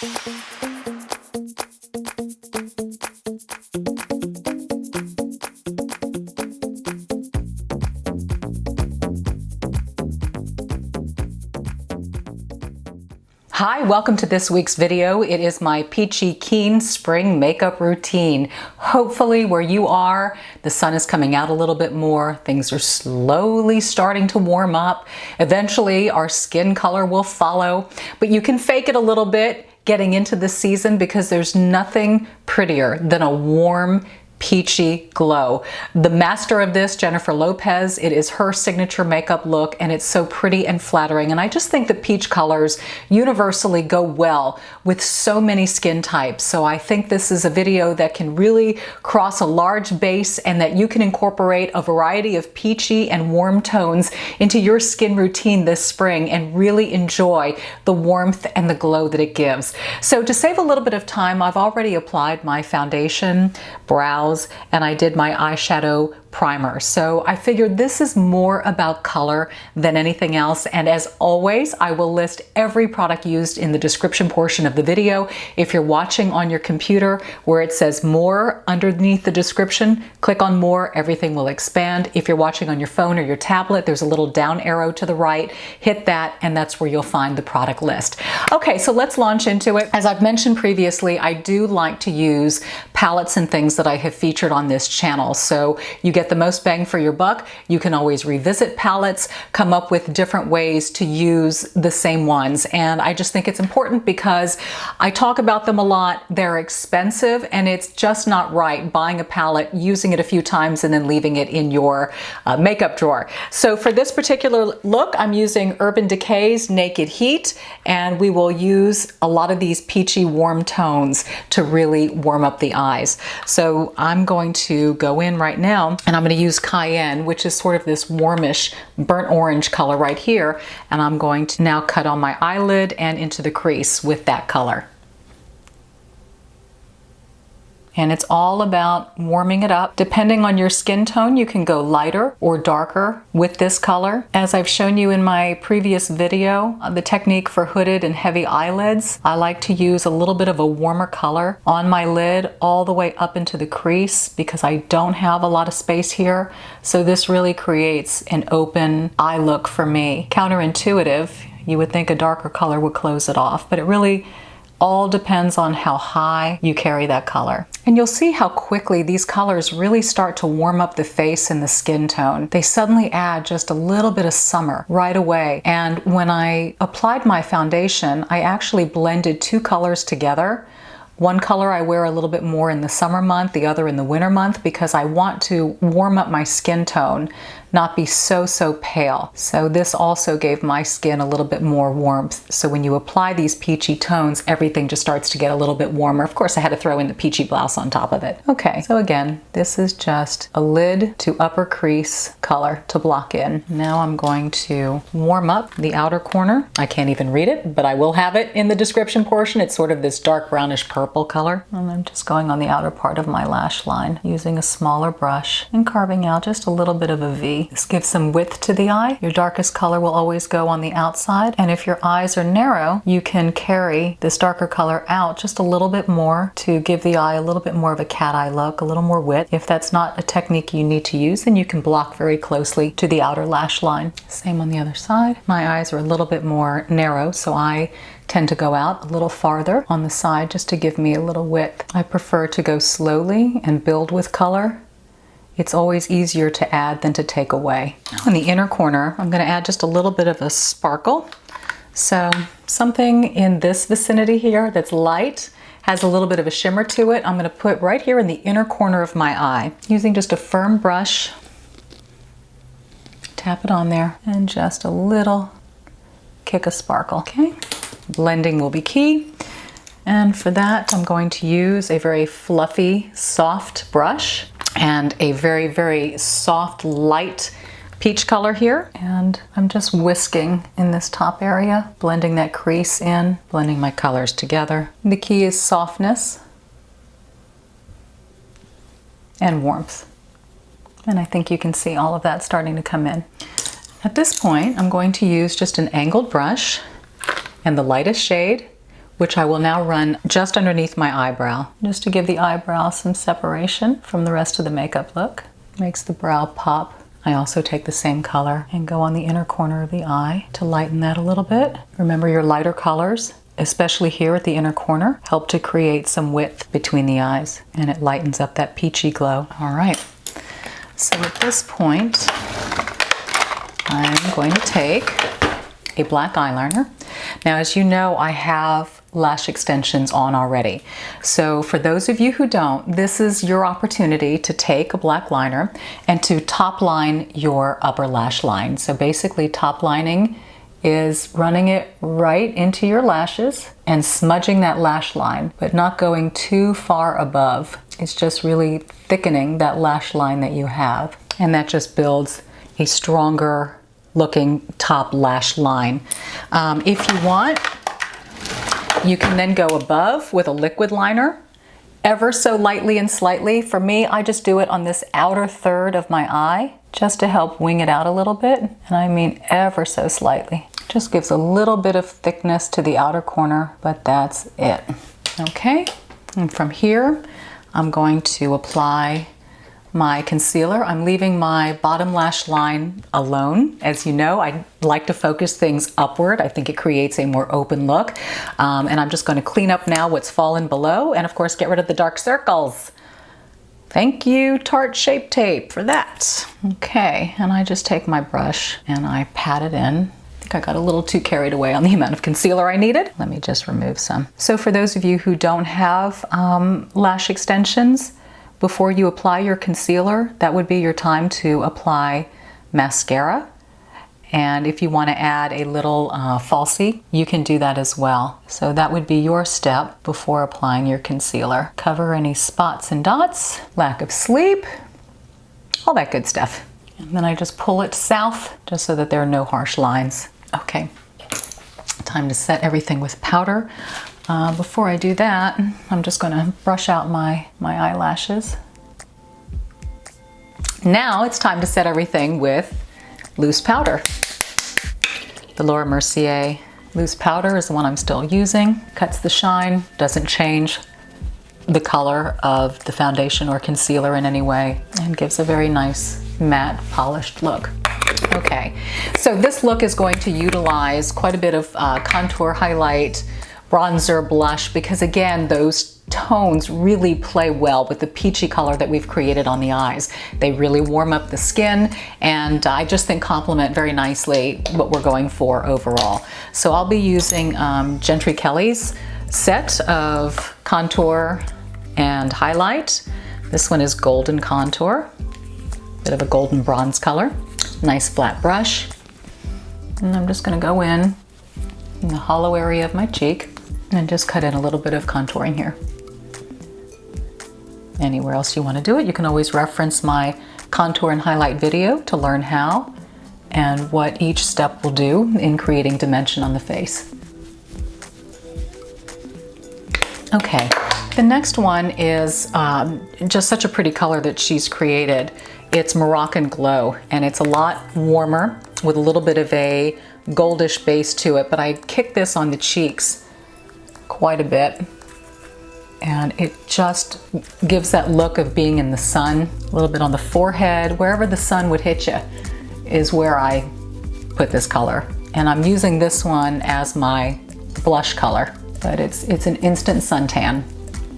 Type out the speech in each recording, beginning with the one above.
Hi, welcome to this week's video. It is my Peachy Keen Spring Makeup Routine. Hopefully where you are, the sun is coming out a little bit more. Things are slowly starting to warm up. Eventually our skin color will follow, but you can fake it a little bit getting into the season because there's nothing prettier than a warm, peachy glow. The master of this, Jennifer Lopez, it is her signature makeup look and it's so pretty and flattering. And I just think the peach colors universally go well with so many skin types. So I think this is a video that can really cross a large base and that you can incorporate a variety of peachy and warm tones into your skin routine this spring and really enjoy the warmth and the glow that it gives. So to save a little bit of time, I've already applied my foundation, brows, and I did my eyeshadow primer. So I figured this is more about color than anything else. And as always, I will list every product used in the description portion of the video. If you're watching on your computer where it says more underneath the description, click on more, everything will expand. If you're watching on your phone or your tablet, there's a little down arrow to the right, hit that, and that's where you'll find the product list. Okay, so let's launch into it. As I've mentioned previously, I do like to use palettes and things that I have featured on this channel. So you get the most bang for your buck. You can always revisit palettes, come up with different ways to use the same ones. And I just think it's important because I talk about them a lot. They're expensive and it's just not right buying a palette, using it a few times and then leaving it in your makeup drawer. So for this particular look, I'm using Urban Decay's Naked Heat, and we will use a lot of these peachy warm tones to really warm up the eyes. So I'm going to go in right now and I'm going to use Cayenne, which is sort of this warmish burnt orange color right here. And I'm going to now cut on my eyelid and into the crease with that color. And it's all about warming it up. Depending on your skin tone, you can go lighter or darker with this color. As I've shown you in my previous video, the technique for hooded and heavy eyelids, I like to use a little bit of a warmer color on my lid all the way up into the crease because I don't have a lot of space here. So this really creates an open eye look for me. Counterintuitive, you would think a darker color would close it off, but it really all depends on how high you carry that color. And you'll see how quickly these colors really start to warm up the face and the skin tone. They suddenly add just a little bit of summer right away. And when I applied my foundation, I actually blended two colors together. One color I wear a little bit more in the summer month, the other in the winter month, because I want to warm up my skin tone, not be so pale. So this also gave my skin a little bit more warmth. So when you apply these peachy tones, everything just starts to get a little bit warmer. Of course, I had to throw in the peachy blouse on top of it. Okay, so again, this is just a lid to upper crease color to block in. Now I'm going to warm up the outer corner. I can't even read it, but I will have it in the description portion. It's sort of this dark brownish purple color. And I'm just going on the outer part of my lash line using a smaller brush and carving out just a little bit of a V. This gives some width to the eye. Your darkest color will always go on the outside. And if your eyes are narrow, you can carry this darker color out just a little bit more to give the eye a little bit more of a cat eye look, a little more width. If that's not a technique you need to use, then you can block very closely to the outer lash line. Same on the other side. My eyes are a little bit more narrow, so I tend to go out a little farther on the side just to give me a little width. I prefer to go slowly and build with color. It's always easier to add than to take away. On the inner corner, I'm going to add just a little bit of a sparkle. So something in this vicinity here that's light, has a little bit of a shimmer to it. I'm going to put right here in the inner corner of my eye using just a firm brush. Tap it on there and just a little kick of sparkle. Okay, blending will be key. And for that, I'm going to use a very fluffy, soft brush and a very soft, light peach color here. And I'm just whisking in this top area, blending that crease in, blending my colors together. The key is softness and warmth. And I think you can see all of that starting to come in. At this point, I'm going to use just an angled brush and the lightest shade, which I will now run just underneath my eyebrow, just to give the eyebrow some separation from the rest of the makeup look. Makes the brow pop. I also take the same color and go on the inner corner of the eye to lighten that a little bit. Remember, your lighter colors, especially here at the inner corner, help to create some width between the eyes, and it lightens up that peachy glow. All right, so at this point, I'm going to take a black eyeliner. Now, as you know, I have lash extensions on already. So for those of you who don't, this is your opportunity to take a black liner and to top line your upper lash line. So basically, top lining is running it right into your lashes and smudging that lash line, but not going too far above. It's just really thickening that lash line that you have. And that just builds a stronger looking top lash line. If you want, you can then go above with a liquid liner, ever so lightly and slightly. For me, I just do it on this outer third of my eye, just to help wing it out a little bit. And I mean ever so slightly. Just gives a little bit of thickness to the outer corner, but that's it. Okay, and from here, I'm going to apply my concealer. I'm leaving my bottom lash line alone. As you know, I like to focus things upward. I think it creates a more open look. And I'm just going to clean up now what's fallen below, and of course get rid of the dark circles. Thank you, Tarte Shape Tape, for that. Okay, and I just take my brush and I pat it in. I think I got a little too carried away on the amount of concealer I needed. Let me just remove some. So for those of you who don't have lash extensions, before you apply your concealer, that would be your time to apply mascara. And if you want to add a little falsie, you can do that as well. So that would be your step before applying your concealer. Cover any spots and dots, lack of sleep, all that good stuff. And then I just pull it south, just so that there are no harsh lines. Okay, time to set everything with powder. Before I do that, I'm just going to brush out my eyelashes. Now it's time to set everything with loose powder. The Laura Mercier loose powder is the one I'm still using. Cuts the shine, doesn't change the color of the foundation or concealer in any way, and gives a very nice matte polished look. Okay, so this look is going to utilize quite a bit of contour, highlight, bronzer, blush, because again, those tones really play well with the peachy color that we've created on the eyes. They really warm up the skin, and I just think complement very nicely what we're going for overall. So I'll be using Jentry Kelley's set of contour and highlight. This one is Golden Contour, bit of a golden bronze color. Nice flat brush. And I'm just gonna go in the hollow area of my cheek and just cut in a little bit of contouring here. Anywhere else you want to do it, you can always reference my contour and highlight video to learn how and what each step will do in creating dimension on the face. Okay, the next one is just such a pretty color that she's created. It's Moroccan Glow, and it's a lot warmer with a little bit of a goldish base to it, but I kick this on the cheeks quite a bit, and it just gives that look of being in the sun. A little bit on the forehead, wherever the sun would hit you is where I put this color. And I'm using this one as my blush color, but it's an instant suntan,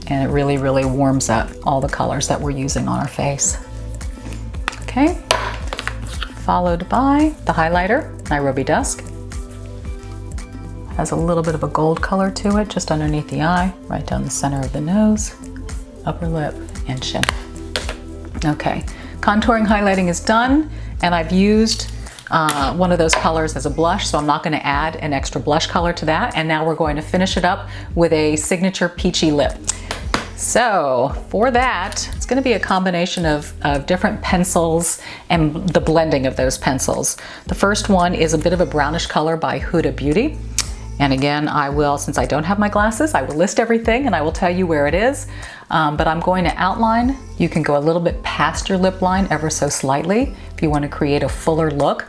and it really, really warms up all the colors that we're using on our face. Okay, followed by the highlighter, Nairobi Dusk. Has a little bit of a gold color to it, just underneath the eye, right down the center of the nose, upper lip, and chin. Okay, contouring, highlighting is done, and I've used one of those colors as a blush, so I'm not going to add an extra blush color to that. And now we're going to finish it up with a signature peachy lip. So for that, it's going to be a combination of different pencils and the blending of those pencils. The first one is a bit of a brownish color by Huda Beauty. And again, I will, since I don't have my glasses, I will list everything and I will tell you where it is. But I'm going to outline. You can go a little bit past your lip line ever so slightly if you want to create a fuller look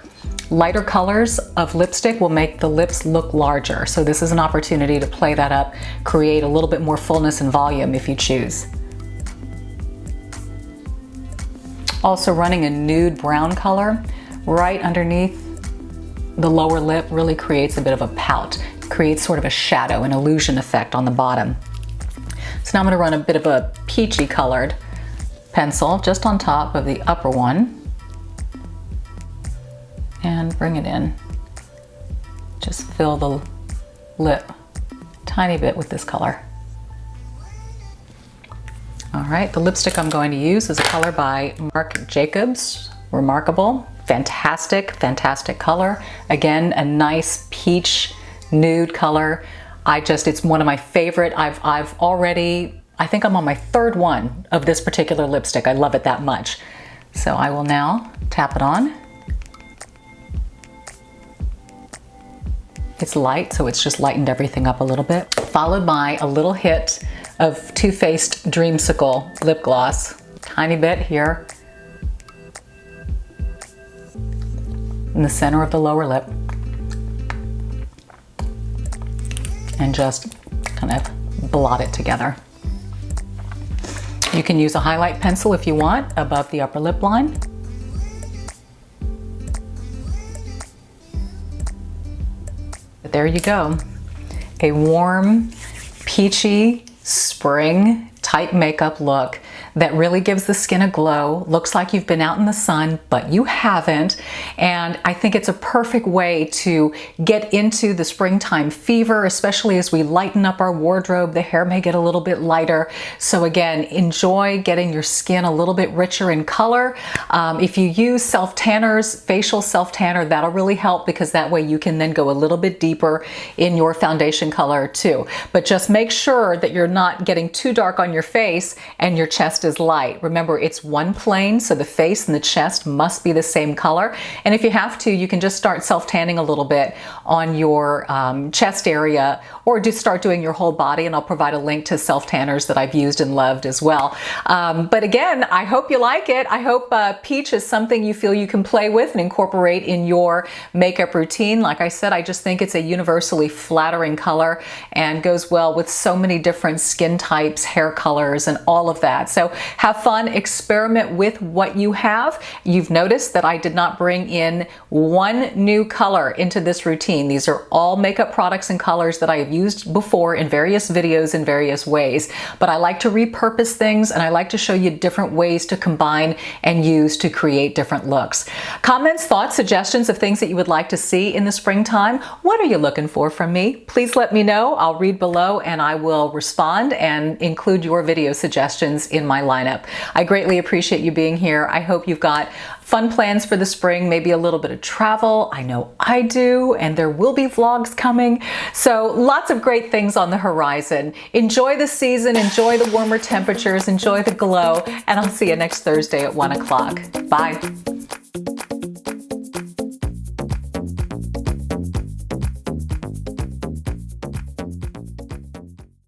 Lighter colors of lipstick will make the lips look larger. So this is an opportunity to play that up, create a little bit more fullness and volume if you choose. Also running a nude brown color right underneath the lower lip really creates a bit of a pout. Creates sort of a shadow, an illusion effect on the bottom. So now I'm going to run a bit of a peachy colored pencil just on top of the upper one and bring it in. Just fill the lip a tiny bit with this color. All right, the lipstick I'm going to use is a color by Marc Jacobs, Remarkable. Fantastic, fantastic color. Again, a nice peach nude color. It's one of my favorite. I've already, I think I'm on my third one of this particular lipstick. I love it that much. So I will now tap it on. It's light, so it's just lightened everything up a little bit. Followed by a little hit of Too Faced Dreamsicle lip gloss. Tiny bit here in the center of the lower lip. And just kind of blot it together. You can use a highlight pencil if you want above the upper lip line. But there you go. A warm, peachy, spring type makeup look that really gives the skin a glow. Looks like you've been out in the sun, but you haven't. And I think it's a perfect way to get into the springtime fever, especially as we lighten up our wardrobe. The hair may get a little bit lighter. So again, enjoy getting your skin a little bit richer in color. If you use self-tanners, facial self-tanner, that'll really help because that way you can then go a little bit deeper in your foundation color too. But just make sure that you're not getting too dark on your face and your chest is light. Remember, it's one plane, so the face and the chest must be the same color. And if you have to, you can just start self-tanning a little bit on your chest area, or just start doing your whole body, and I'll provide a link to self-tanners that I've used and loved as well. But again, I hope you like it. I hope peach is something you feel you can play with and incorporate in your makeup routine. Like I said, I just think it's a universally flattering color and goes well with so many different skin types, hair colors, and all of that. So have fun, experiment with what you have. You've noticed that I did not bring in one new color into this routine. These are all makeup products and colors that I have used before in various videos in various ways. But I like to repurpose things, and I like to show you different ways to combine and use to create different looks. Comments, thoughts, suggestions of things that you would like to see in the springtime. What are you looking for from me? Please let me know. I'll read below and I will respond and include your video suggestions in my lineup. I greatly appreciate you being here. I hope you've got fun plans for the spring, maybe a little bit of travel. I know I do, and there will be vlogs coming. So lots of great things on the horizon. Enjoy the season, enjoy the warmer temperatures, enjoy the glow, and I'll see you next Thursday at 1 o'clock. Bye.